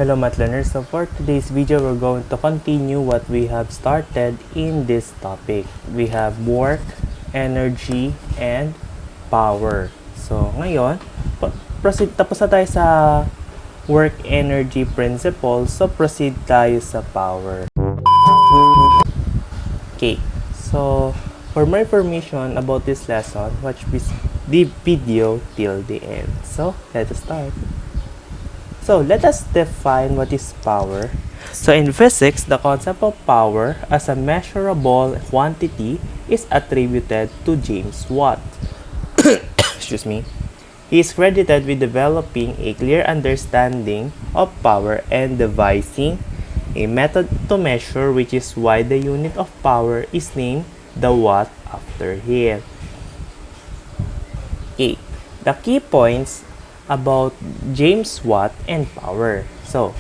Hello math learners, so for today's video we're going to continue what we have started in this topic. We have work, energy, and power. So ngayon, proceed, tapos na tayo sa work energy principle, so proceed tayo sa power. Okay, so for more information about this lesson, watch the video till the end. So let us start. So, let us define what is power. So, in physics, the concept of power as a measurable quantity is attributed to James Watt. Excuse me. He is credited with developing a clear understanding of power and devising a method to measure, which is why the unit of power is named the watt after him. Okay. The key points about James Watt and power. So,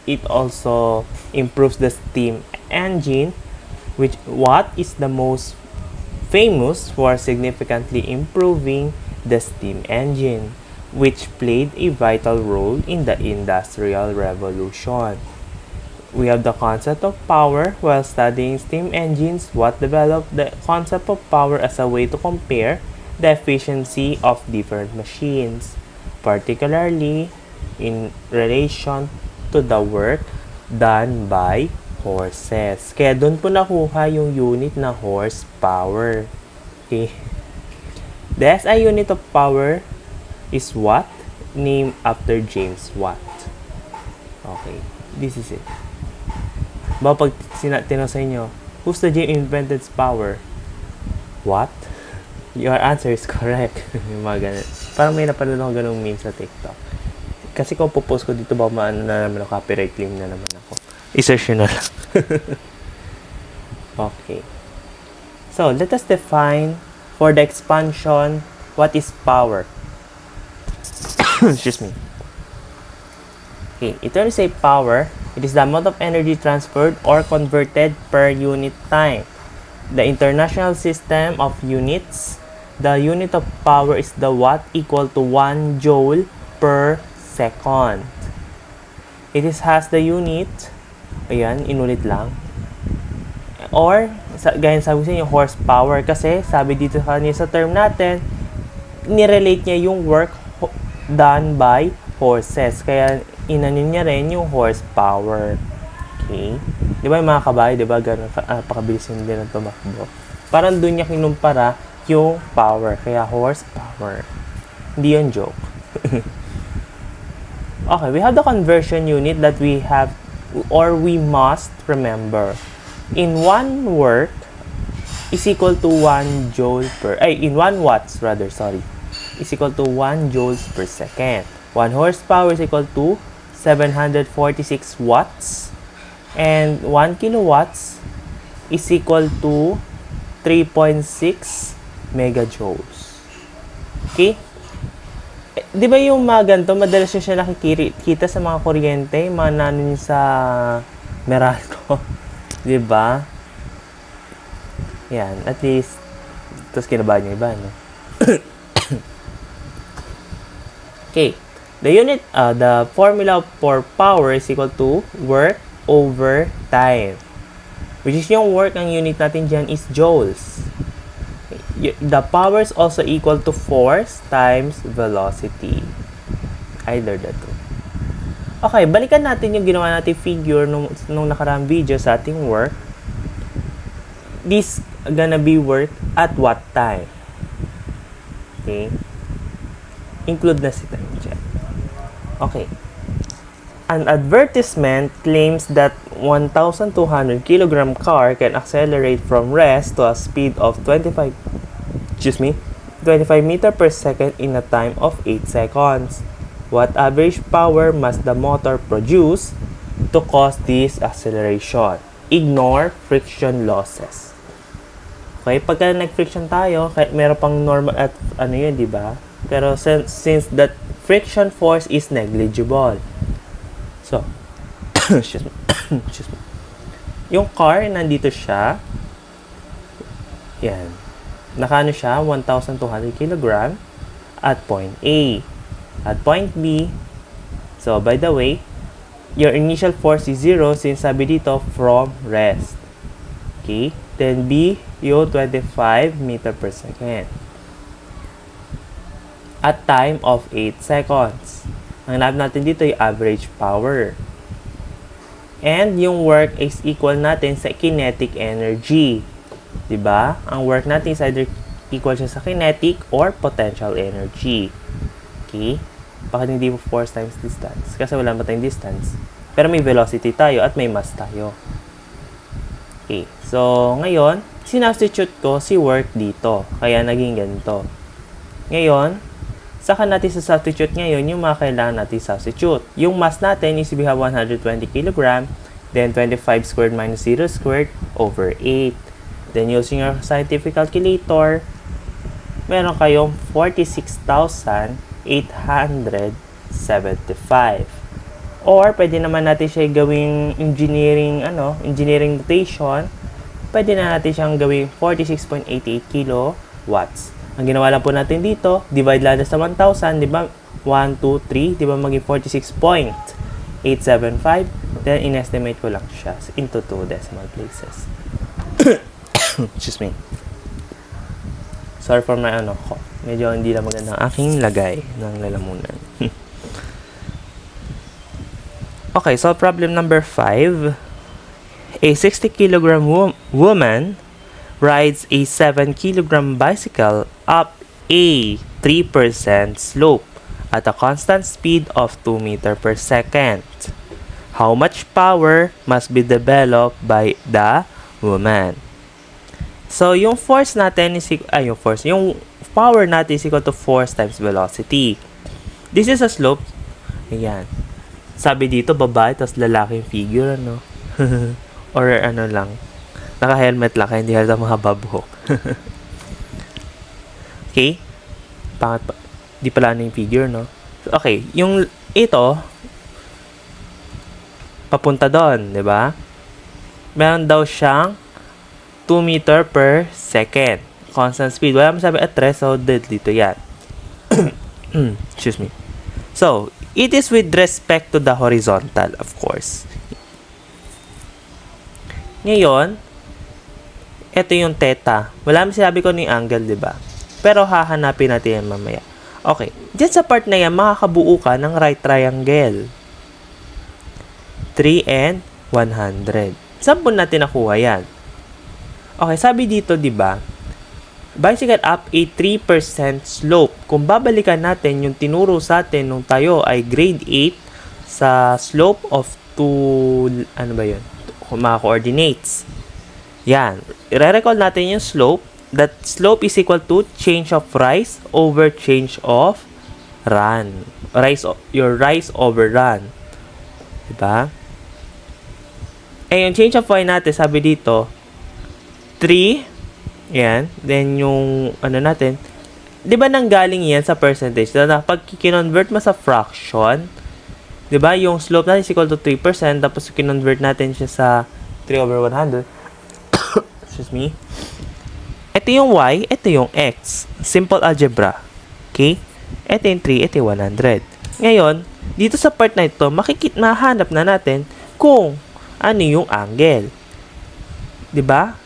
it also improves the steam engine, which Watt is the most famous for significantly improving the steam engine, which played a vital role in the Industrial Revolution. We have the concept of power. While studying steam engines, Watt developed the concept of power as a way to compare the efficiency of different machines, particularly in relation to the work done by horses. Kaya doon po nakuha yung unit na horsepower. Okay. The SI unit of power is watt, named after James Watt. Okay, this is it. Pag tinanong sa inyo, who's the James invented power? Watt? Your answer is correct. Yung mga ganun. Parang may napanood ako ganung meme sa TikTok. Kasi kung pupost ko dito, ba maano na naman ako, copyright claim na naman ako. I-search nyo na lang. Okay. So, let us define for the expansion what is power. Excuse me. Okay, it terms say power, it is the amount of energy transferred or converted per unit time. The international system of units, the unit of power is the watt, equal to 1 joule per second. It has the unit, ayan, inulit lang. Or, gaya sabi sa inyo, horsepower. Kasi, sabi dito kanina sa term natin, nirelate niya yung work done by horses. Kaya, inanin niya rin yung horsepower. Okay? Di ba yung mga kabayo, di ba, gano'n, pakabilis din ang tumakbo. Parang doon niya kinumpara yung power, kaya horsepower. Hindi yun joke. Okay, we have the conversion unit that we have or we must remember. In 1 work is equal to 1 joule per, in 1 watts rather, is equal to 1 joules per second. 1 horsepower is equal to 746 watts. And 1 kilowatts is equal to 3.6 megajoules. Okay? Di ba yung mga ganito, madalas nyo siya nakikita sa mga kuryente, mga nanin sa Meralco. Di ba? Yan, at least, tapos kinabahan yung iba, no? Okay. The formula for power is equal to work over time. Which is yung work, ang unit natin dyan is joules. The power is also equal to force times velocity. Either the two. Okay, balikan natin yung ginawa natin figure nung nakaraang video sa ating work. This gonna be work at what time? Okay. Include na si time check. Okay. An advertisement claims that 1,200 kilogram car can accelerate from rest to a speed of 25 meters per second in a time of 8 seconds. What average power must the motor produce to cause this acceleration? Ignore friction losses. Okay, pagka nag-friction tayo, meron pang normal at ano yun, di ba? Pero since that friction force is negligible. So, excuse me. Yung car, nandito siya. Yan. Nakano siya, 1,200 kg at point A. At point B, so by the way, your initial force is 0 since sabi dito from rest. Okay? Then B, yung 25 meter per second. At time of 8 seconds. Ang hanap natin dito yung average power. And yung work is equal natin sa kinetic energy. Diba? Ang work natin is either equal siya sa kinetic or potential energy. Okay? Bakit hindi mo force times distance? Kasi wala ba tayong distance. Pero may velocity tayo at may mass tayo. Okay. So, ngayon, sinubstitute ko si work dito. Kaya naging ganito. Ngayon, saka natin sa substitute ngayon yung mga kailangan natin substitute. Yung mass natin is we have 120 kg, then 25 squared minus 0 squared over 8. Then using your scientific calculator, meron kayong 46,875. Or pwede naman natin siya gawing engineering notation. Pwede na natin siyang gawing 46.88 kilowatts. Ang ginawa lang po natin dito, divide lang sa 1,000, di ba? 1, 2, 3, di ba maging 46.875. Then in-estimate ko lang siya into 2 decimal places. Excuse me. Sorry for my ko. Medyo hindi na magandang aking lagay ng lalamunan. Okay, so problem number 5. A 60 kilogram woman rides a 7 kilogram bicycle up a 3% slope at a constant speed of 2 meter per second. How much power must be developed by the woman? So, yung force natin is yung power natin is equal to force times velocity. This is a slope. Ayan. Sabi dito, babae, tapos lalaking figure, ano? Or ano lang. Naka-helmet lang, kaya hindi halata mga babuhok. Okay? Pangat pa. Di pala ano yung figure, no? Okay, yung ito, papunta doon, di ba? Meron daw siyang 2 meter per second. Constant speed. Wala masabi at rest, so dito yan. Excuse me. So, it is with respect to the horizontal, of course. Ngayon, ito yung theta. Wala naman sinabi ko ng angle, di ba? Pero hahanapin natin yan mamaya. Okay. Diyan sa part na yan, makakabuo ka ng right triangle. 3 and 100. Saan po natin nakuha yan? Okay, sabi dito, di ba? Bicycle up a 3% slope. Kung babalikan natin yung tinuro sa atin nung tayo ay grade 8 sa slope of 2, ano ba yun? Mga coordinates. Yan. I-recall natin yung slope. That slope is equal to change of rise over change of run. Your rise over run. Diba? Eh, yung change of y natin, sabi dito, 3. Yan. Then, yung, natin, di ba nanggaling yan sa percentage? Pag kinonvert mo sa fraction, di ba, yung slope natin is equal to 3%, tapos kinonvert natin siya sa 3 over 100. Excuse me. Ito yung y, ito yung x. Simple algebra. Okay? Ito yung 3, ito yung 100. Ngayon, dito sa part na ito, mahanap na natin kung ano yung angle. Di ba?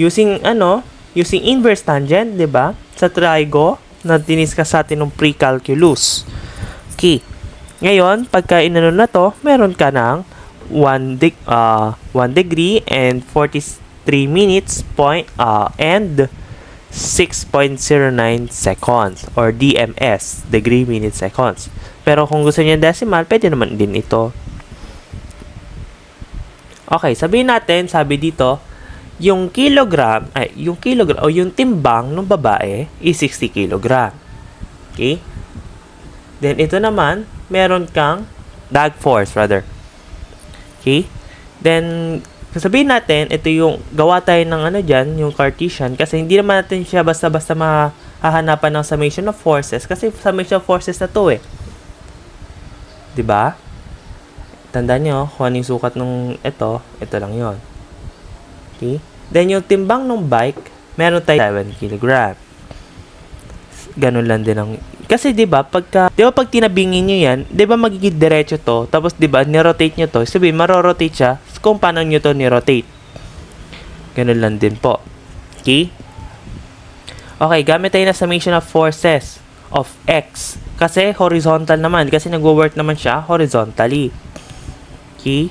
Using inverse tangent, 'di ba? Sa trigo na diniscuss sa atin ng pre-calculus. Okay. Ngayon, pagka inano na to, meron ka ng 1 degree and 43 minutes and 6.09 seconds or DMS, degree minute seconds. Pero kung gusto niyo decimal, pwede naman din ito. Okay, sabihin natin, sabi dito, yung kilogram o yung timbang ng babae is 60 kilogram. Okay? Then, ito naman, meron kang drag force, rather. Okay? Then, sabihin natin, ito yung gawa tayo ng dyan, yung Cartesian, kasi hindi naman natin siya basta-basta mahahanapan ng summation of forces, kasi summation of forces na to eh. Diba? Tandaan nyo, kung ano yung sukat nung ito lang yon. Okay? Then, yung timbang ng bike, meron tayo 7 kg. Ganun lang din ang Kasi 'di ba, pag tinabingin niyo 'yan, 'di ba magiging diretso to, tapos 'di ba, ni-rotate niyo to, sabihin maro-rotate siya kung paano niyo to ni-rotate. Ganun lang din po. Okay? Okay, gamit tayo na summation of forces of X. Kasi horizontal naman, kasi nagwo-work naman siya horizontally. Okay?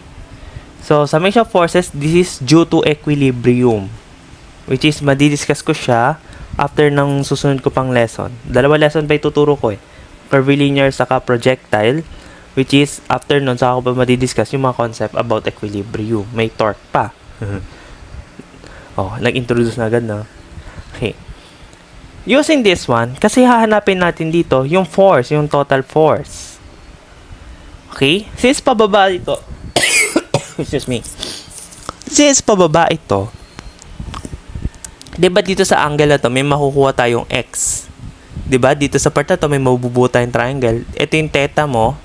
So, summation of forces, this is due to equilibrium. Which is, madidiscuss ko siya after ng susunod ko pang lesson. 2 lesson pa ituturo ko eh. Curvilinear saka projectile. Which is, after nun, saka ko pa madidiscuss yung mga concept about equilibrium. May torque pa. Oh, nag-introduce na agad na. Okay. Using this one, kasi hahanapin natin dito yung force, yung total force. Okay? Since pababa ito, excuse me. Since pababa ito, diba dito sa angle na to, may makukuha tayong X. Diba? Dito sa part na to, may mabubuo tayong triangle. Ito yung theta mo,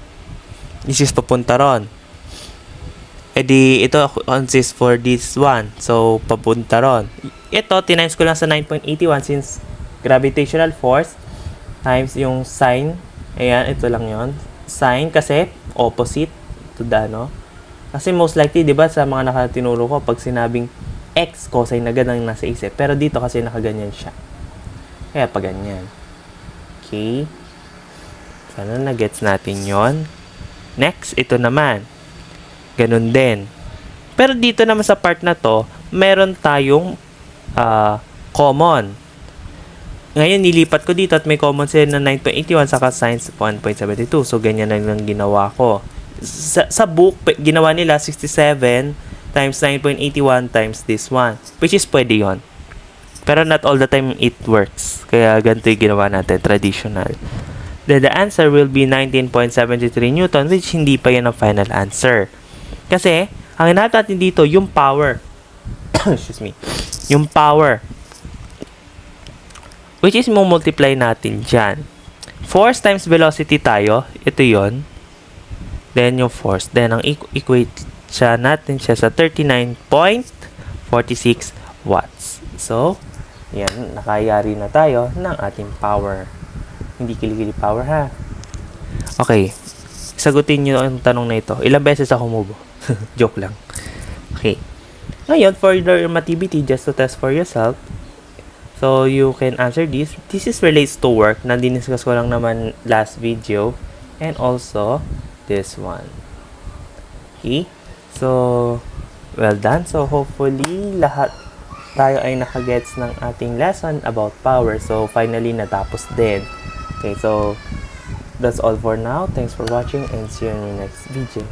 this is papunta ron. E di, ito consists for this one. So, papunta ron. Ito, tinimes ko lang sa 9.81 since gravitational force times yung sine. Ayan, ito lang yon. Sine kasi opposite to the, no? Kasi most likely, di ba, sa mga nakatinuro ko, pag sinabing x, cosine na ganang nasa isip. Pero dito kasi nakaganyan siya. Kaya pa ganyan. Okay. Sana na-gets natin yon. Next, ito naman. Ganun din. Pero dito naman sa part na to, meron tayong common. Ngayon, nilipat ko dito at may common sila na 9.81 saka sines 1.72. So, ganyan na lang ginawa ko. Sa book, ginawa nila 67 times 9.81 times this one. Which is pwede yon. Pero not all the time it works. Kaya ganito yung ginawa natin, traditional. Then the answer will be 19.73 Newton, which hindi pa yan ang final answer. Kasi, ang hinahanap natin dito, yung power. Excuse me. Yung power. Which is, multiply natin dyan. Force times velocity tayo. Ito yon. Then, yung force. Then, ang equate siya natin siya sa 39.46 watts. So, yan. Nakayari na tayo ng ating power. Hindi kilikili power, ha? Okay. Sagutin nyo ang tanong na ito. Ilang beses ako umubo? Joke lang. Okay. Ngayon, for your activity, just to test for yourself, so you can answer this. This is relates to work na diniscuss ko lang naman last video. And also, this one. Okay? So, well done. So, hopefully, lahat tayo ay nakagets ng ating lesson about power. So, finally, natapos din. Okay, so, that's all for now. Thanks for watching and see you in the next video.